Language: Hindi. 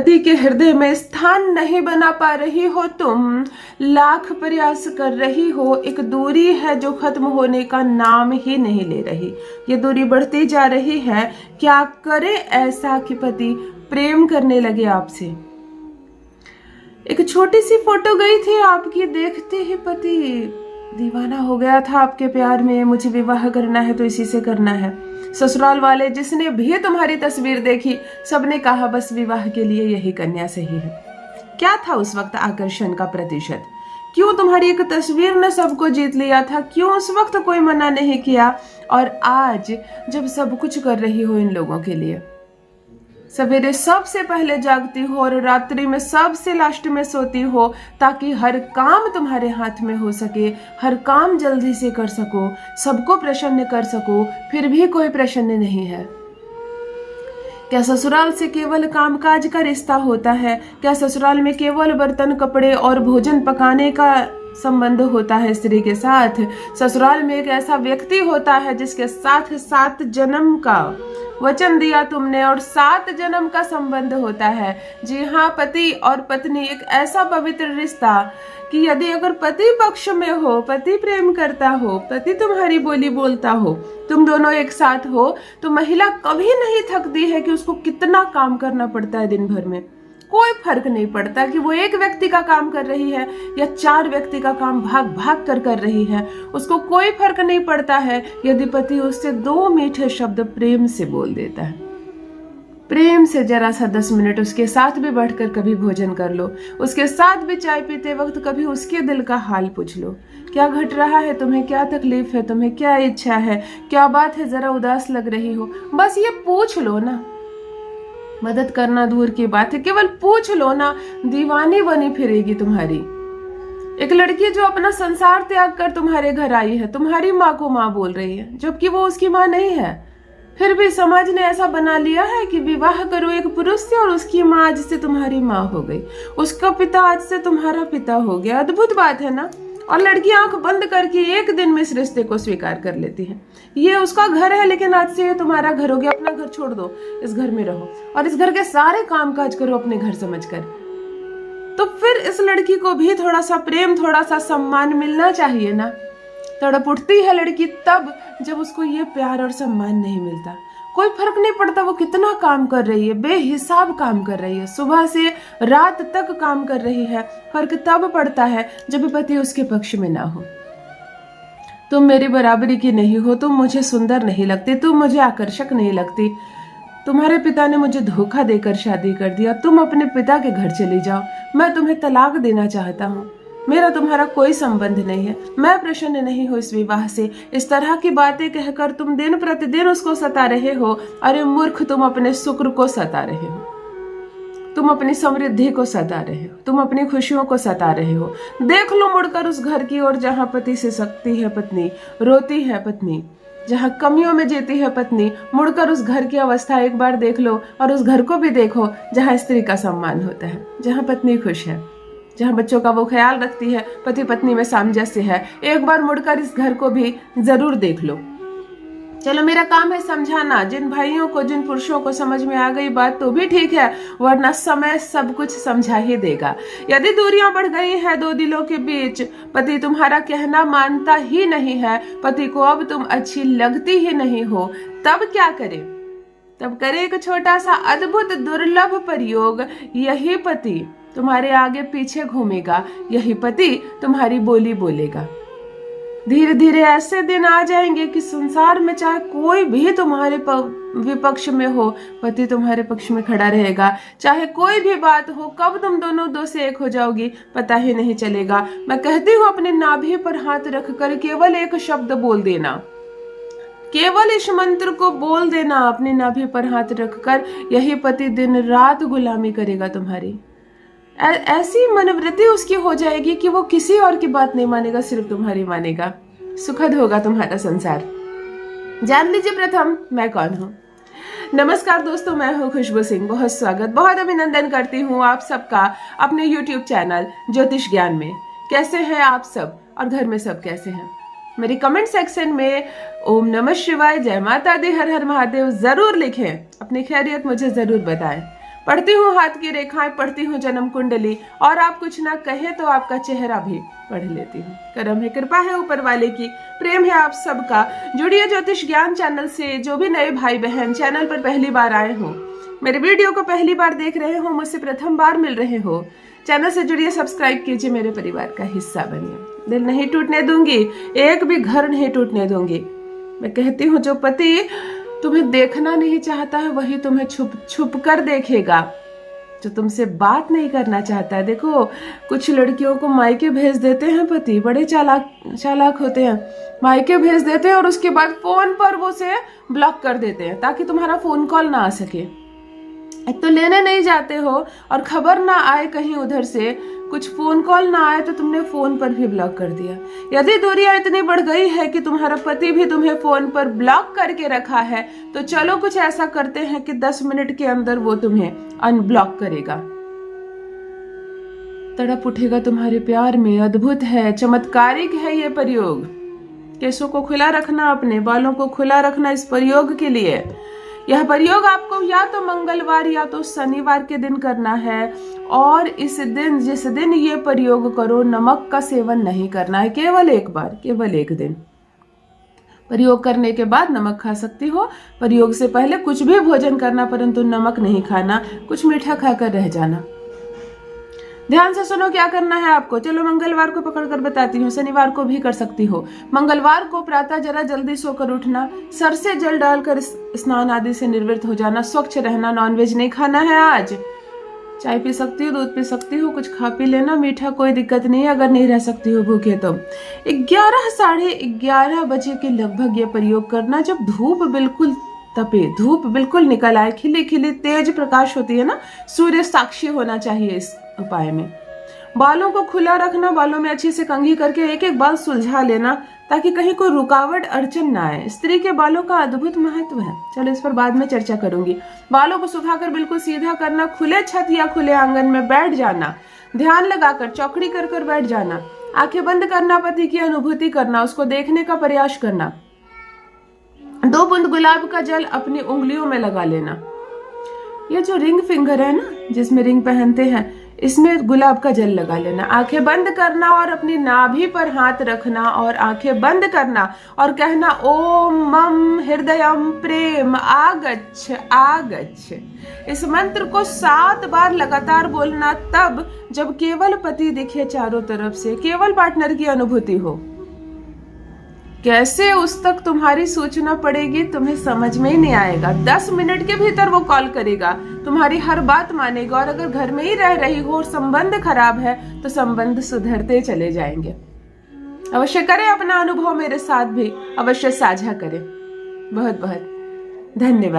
पति के हृदय में स्थान नहीं बना पा रही हो तुम, लाख प्रयास कर रही हो, एक दूरी है जो खत्म होने का नाम ही नहीं ले रही। ये दूरी बढ़ती जा रही है। क्या करे ऐसा कि पति प्रेम करने लगे आपसे। एक छोटी सी फोटो गई थी आपकी, देखते ही पति दीवाना हो गया था आपके प्यार में। मुझे विवाह करना है तो इसी से करना है। ससुराल वाले जिसने भी तुम्हारी तस्वीर देखी, सबने कहा बस विवाह के लिए यही कन्या सही है। क्या था उस वक्त आकर्षण का प्रतिशत? क्यों तुम्हारी एक तस्वीर ने सबको जीत लिया था? क्यों उस वक्त कोई मना नहीं किया? और आज जब सब कुछ कर रही हो इन लोगों के लिए, सवेरे सबसे पहले जागती हो और रात्रि में सबसे लास्ट में सोती हो, ताकि हर काम तुम्हारे हाथ में हो सके, हर काम जल्दी से कर सको, सबको प्रसन्न कर सको, फिर भी कोई प्रसन्न नहीं है। क्या ससुराल से केवल कामकाज का रिश्ता होता है? क्या ससुराल में केवल बर्तन कपड़े और भोजन पकाने का संबंध होता है स्त्री के साथ? ससुराल में एक ऐसा व्यक्ति होता है जिसके साथ 7 जन्म का वचन दिया तुमने और 7 जन्म का संबंध होता है। जी हाँ, पति और पत्नी एक ऐसा पवित्र रिश्ता कि यदि अगर पति पक्ष में हो, पति प्रेम करता हो, पति तुम्हारी बोली बोलता हो, तुम दोनों एक साथ हो, तो महिला कभी नहीं थकती है कि उसको कितना काम करना पड़ता है दिन भर में। कोई फर्क नहीं पड़ता कि वो एक व्यक्ति का काम कर रही है या 4 व्यक्ति का काम भाग भाग कर रही है। उसको कोई फर्क नहीं पड़ता है यदि पति उससे 2 मीठे शब्द प्रेम से बोल देता है। प्रेम से जरा सा 10 मिनट उसके साथ भी बैठकर कभी भोजन कर लो, उसके साथ भी चाय पीते वक्त कभी उसके दिल का हाल पूछ लो। क्या घट रहा है तुम्हें? क्या तकलीफ है तुम्हें? क्या इच्छा है? क्या बात है? जरा उदास लग रही हो, बस ये पूछ लो ना। मदद करना दूर की बात है, केवल पूछ लो ना। दीवानी बनी फिरेगी तुम्हारी। एक लड़की जो अपना संसार त्याग कर तुम्हारे घर आई है, तुम्हारी माँ को माँ बोल रही है, जबकि वो उसकी माँ नहीं है। फिर भी समाज ने ऐसा बना लिया है कि विवाह करो एक पुरुष से और उसकी माँ आज से तुम्हारी माँ हो गई, उसका पिता आज से तुम्हारा पिता हो गया। अद्भुत बात है ना। और लड़की आंख बंद करके एक दिन में इस रिश्ते को स्वीकार कर लेती है। ये उसका घर है, लेकिन आज से ये तुम्हारा घर हो गया। अपना घर छोड़ दो, इस घर में रहो और इस घर के सारे कामकाज करो अपने घर समझकर। तो फिर इस लड़की को भी थोड़ा सा प्रेम, थोड़ा सा सम्मान मिलना चाहिए ना। तड़प उठती है लड़की तब जब उसको ये प्यार और सम्मान नहीं मिलता। कोई फर्क नहीं पड़ता वो कितना काम कर रही है, बेहिसाब काम कर रही है, सुबह से रात तक काम कर रही है। फर्क तब पड़ता है जब पति उसके पक्ष में ना हो। तुम मेरी बराबरी की नहीं हो, तुम मुझे सुंदर नहीं लगती, तुम मुझे आकर्षक नहीं लगती, तुम्हारे पिता ने मुझे धोखा देकर शादी कर दिया, तुम अपने पिता के घर चली जाओ, मैं तुम्हें तलाक देना चाहता हूँ, मेरा तुम्हारा कोई संबंध नहीं है, मैं प्रसन्न नहीं हूँ इस विवाह से। इस तरह की बातें कहकर तुम दिन प्रतिदिन उसको सता रहे हो। अरे मूर्ख, तुम अपने शुक्र को सता रहे हो, तुम अपनी समृद्धि को सता रहे हो, तुम अपनी खुशियों को सता रहे हो। देख लो मुड़कर उस घर की ओर जहाँ पति से सकती है पत्नी, रोती है पत्नी, जहाँ कमियों में जीती है पत्नी। मुड़कर उस घर की अवस्था एक बार देख लो और उस घर को भी देखो जहाँ स्त्री का सम्मान होता है, जहाँ पत्नी खुश है, जहाँ बच्चों का वो ख्याल रखती है, पति पत्नी में सामंजस्य है। एक बार मुड़कर इस घर को भी जरूर देख लो। चलो, मेरा काम है समझाना। जिन भाइयों को, जिन पुरुषों को समझ में आ गई बात तो भी ठीक है, वरना समय सब कुछ समझा ही देगा। यदि दूरियां बढ़ गई हैं 2 दिलों के बीच, पति तुम्हारा कहना मानता ही नहीं है, पति को अब तुम अच्छी लगती ही नहीं हो, तब क्या करे? तब करे एक छोटा सा अद्भुत दुर्लभ प्रयोग। यही पति तुम्हारे आगे पीछे घूमेगा, यही पति तुम्हारी बोली बोलेगा। धीरे धीरे ऐसे दिन आ जाएंगे कि संसार में चाहे कोई भी तुम्हारे विपक्ष में हो, पति तुम्हारे पक्ष में खड़ा रहेगा। चाहे कोई भी बात हो, कब तुम दोनों 2 से 1 हो जाओगी पता ही नहीं चलेगा। मैं कहती हूँ अपने नाभि पर हाथ रखकर केवल एक शब्द बोल देना, केवल इस मंत्र को बोल देना अपने नाभि पर हाथ रखकर। यही पति दिन रात गुलामी करेगा तुम्हारी। ऐसी मनोवृत्ति उसकी हो जाएगी कि वो किसी और की बात नहीं मानेगा, सिर्फ तुम्हारी मानेगा। सुखद होगा तुम्हारा संसार। जान लीजिए प्रथम मैं कौन हूँ। नमस्कार दोस्तों, मैं हूँ खुशबू सिंह। बहुत स्वागत, बहुत अभिनंदन करती हूँ आप सबका अपने YouTube चैनल ज्योतिष ज्ञान में। कैसे हैं आप सब और घर में सब कैसे हैं? मेरी कमेंट सेक्शन में ओम नमः शिवाय, जय माता दी, हर हर महादेव जरूर लिखें। अपनी खैरियत मुझे जरूर बताएं। पढ़ती हूँ हाथ की रेखाएं, पढ़ती हूँ जन्म कुंडली, और आप कुछ ना कहे तो आपका चेहरा भी पढ़ लेती हूँ। करम है, कृपा है ऊपर वाले की, प्रेम है आप सबका। जुड़िए ज्योतिष ज्ञान चैनल से। जो भी नए भाई बहन चैनल पर पहली बार आए हो, मेरे वीडियो को पहली बार देख रहे हो, मुझसे प्रथम बार मिल रहे हो, चैनल से जुड़िए, सब्सक्राइब कीजिए, मेरे परिवार का हिस्सा बनिए। दिल नहीं टूटने दूंगी, एक भी घर नहीं टूटने दूंगी। मैं कहती हूँ जो पति तुम्हें देखना नहीं चाहता है वही तुम्हें छुप छुप कर देखेगा। जो तुमसे बात नहीं करना चाहता है, देखो कुछ लड़कियों को मायके भेज देते हैं पति, बड़े चालाक होते हैं, मायके भेज देते हैं और उसके बाद फोन पर वो उसे ब्लॉक कर देते हैं ताकि तुम्हारा फोन कॉल ना आ सके। एक तो लेने नहीं जाते हो और खबर ना आए कहीं उधर से, कुछ फोन कॉल ना आए तो तुमने फोन पर भी ब्लॉक कर दिया। यदि दूरियां इतनी बढ़ गई है कि तुम्हारा पति भी तुम्हें फोन पर ब्लॉक करके रखा है, तो चलो कुछ ऐसा करते हैं कि 10 मिनट के अंदर वो तुम्हें अनब्लॉक करेगा। तड़प उठेगा तुम्हारे प्यार में। अद्भुत है, चमत्कारिक है ये प्रयोग। केसों को खुला रखना, अपने बालों को खुला रखना इस प्रयोग के लिए। यह प्रयोग आपको या तो मंगलवार या तो शनिवार के दिन करना है, और इस दिन, जिस दिन ये प्रयोग करो, नमक का सेवन नहीं करना है। केवल एक बार, केवल एक दिन। प्रयोग करने के बाद नमक खा सकती हो, प्रयोग से पहले कुछ भी भोजन करना परंतु नमक नहीं खाना, कुछ मीठा खाकर रह जाना। ध्यान से सुनो क्या करना है आपको। चलो मंगलवार को पकड़कर बताती हूँ, शनिवार को भी कर सकती हो। मंगलवार को प्रातः जरा जल्दी सोकर उठना, सर से जल डालकर स्नान आदि से निर्वृत्त हो जाना, स्वच्छ रहना, नॉनवेज नहीं खाना है आज। चाय पी सकती हो, दूध पी सकती हो, कुछ खा पी लेना, मीठा कोई दिक्कत नहीं है अगर नहीं रह सकती हो भूखे तो। 11 साढ़े 11 बजे के लगभग ये प्रयोग करना, जब धूप बिल्कुल तपे, धूप बिल्कुल निकल आए, खिली खिली तेज प्रकाश होती है ना, सूर्य साक्षी होना चाहिए इस उपाय में। बालों को खुला रखना, बालों में अच्छी से कंघी करके एक एक बाल सुलझा लेना ताकि कहीं कोई रुकावट अड़चन ना आए। स्त्री के बालों का अद्भुत महत्व है, चलो इस पर बाद में चर्चा करूंगी। बालों को सुखाकर बिल्कुल सीधा करना, खुले छत या खुले आंगन में बैठ जाना, ध्यान लगाकर चौकड़ी कर कर बैठ जाना, आंखें बंद करना, पति की अनुभूति करना, उसको देखने का प्रयास करना। 2 बूंद गुलाब का जल अपनी उंगलियों में लगा लेना। ये जो रिंग फिंगर है ना, जिसमें रिंग पहनते हैं, इसमें गुलाब का जल लगा लेना। आंखें बंद करना और अपनी नाभि पर हाथ रखना और आंखें बंद करना और कहना ओम मम हृदयम प्रेम आगच्छ आगच्छ। इस मंत्र को 7 बार लगातार बोलना, तब जब केवल पति दिखे चारों तरफ से, केवल पार्टनर की अनुभूति हो। कैसे उस तक तुम्हारी सूचना पड़ेगी तुम्हें समझ में ही नहीं आएगा। 10 मिनट के भीतर वो कॉल करेगा, तुम्हारी हर बात मानेगा, और अगर घर में ही रह रही हो और संबंध खराब है तो संबंध सुधरते चले जाएंगे। अवश्य करें, अपना अनुभव मेरे साथ भी अवश्य साझा करें। बहुत बहुत धन्यवाद।